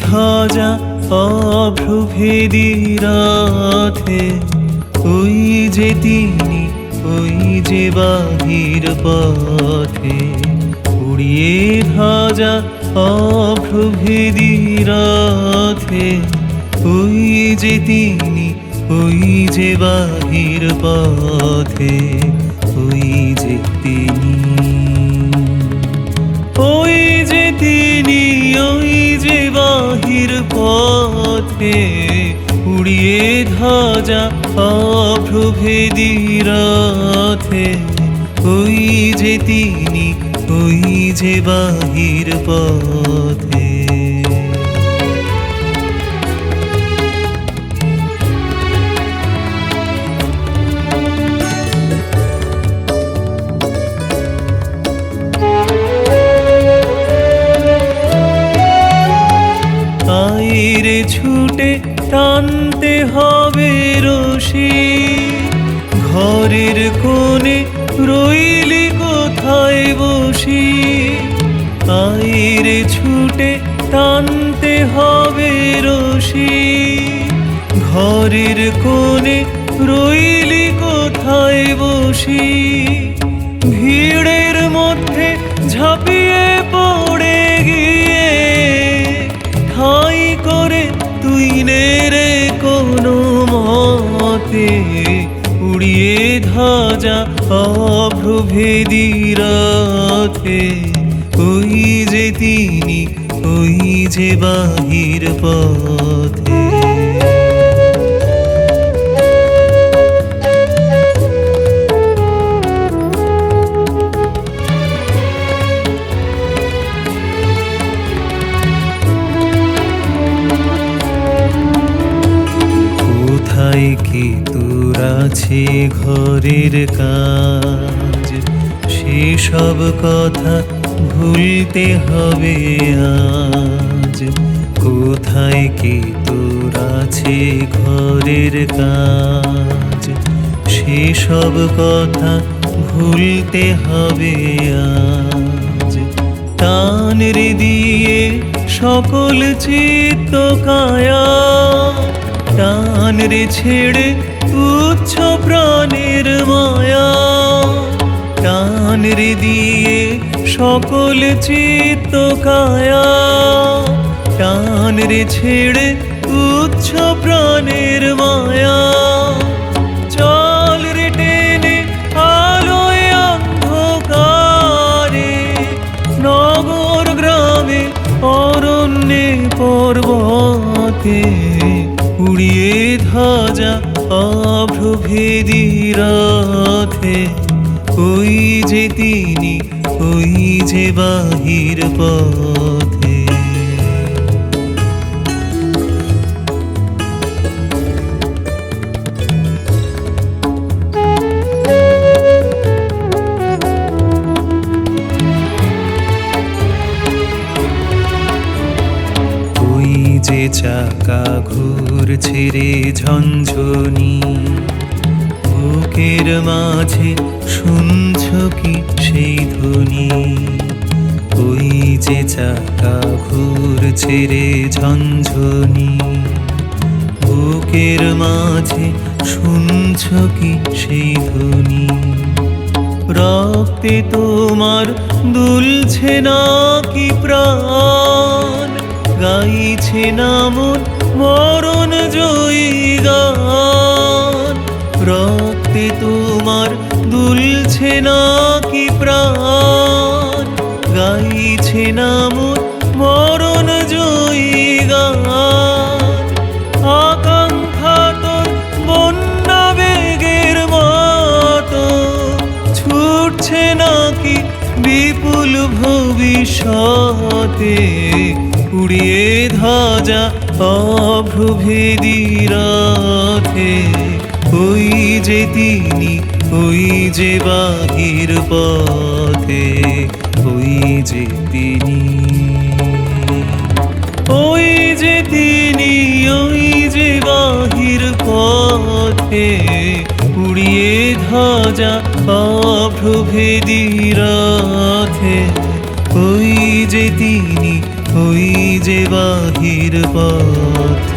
ধ্বজা অভ্রভেদী রথে, ওই যে তিনি, ওই যে বাহির পথে। উড়িয়ে ধ্বজা অভ্রভেদী রথে, ওই যে তিনি, ওই যে বাহির পথে, ওই যে তিনি, ওই যে তিনি, ওই যে বাহির পথে। উড়িয়ে ধ্বজা অভ্রভেদী রথে, ওই যে তিনি, ওই যে বাহির পথে। আইরে ছুটে টানতে হবে রশি, ঘরের কোণে রইলি কোথায় বসি। আইরে ছুটে টানতে হবে রশি, ঘরের কোণে রইলি কোথায় বসি। ভিড়ের মধ্যে ঝাঁপিয়ে পড়ে গিয়ে ঠাঁই করে তুই নে রে কোনো মতে। উড়িয়ে ধ্বজা অভ্রভেদী রথে, ওই যে তিনি, ওই যে বাহির পথে। কোথায় কি তোর আছে ঘরের কাজ, সেসব কথা ভুলতে হবে আজ। কোথায় কি তোর আছে ঘরের কাজ, সেসব কথা ভুলতে হবে আজ। টান রে দিয়ে সকল চিত্ত কায়া, টান রে ছেড়ে তুচ্ছ প্রাণের মায়া। টান রে দিয়ে সকল চিত্ত কায়া, টান রে ছেড়ে তুচ্ছ প্রাণের মায়া। চল রে টেনে আলোয় অন্ধকারে, নগর গ্রামে অরণ্যে পর্বতে। উড়িয়ে ধ্বজা অভ্রভেদী রথে, ওই যে তিনি, ওই যে বাহির পথে। যে চাকা ঘুরছে রে ঝনঝনি, বুকের মাঝে শুনছ কি সেই ধ্বনি। ওই যে চাকা ঘুরছে রে ঝনঝনি, বুকের মাঝে শুনছ কি সেই ধ্বনি। রক্তে তোমার দুলছে না কি প্রাণ, গাইছে না মন মরণ জয়ী গান। রক্তে তোমার দুলছে না কি প্রাণ, গাইছে না মন মরণ জয়ী গান। আকাঙ্ক্ষা তোর বন্যা বেগের মতো ছুটছে নাকি বিপুল ভবিষ্যতে। উড়িয়ে ধ্বজা অভ্রভেদী রথে, ওই যে তিনি, ওই যে বাহির পথে। ওই যে তিনি, ওই যে তিনি, ওই যে বাহির পথে। উড়িয়ে ধ্বজা অভ্রভেদী রথে, ওই যে তিনি, ওই যে বাহির পথ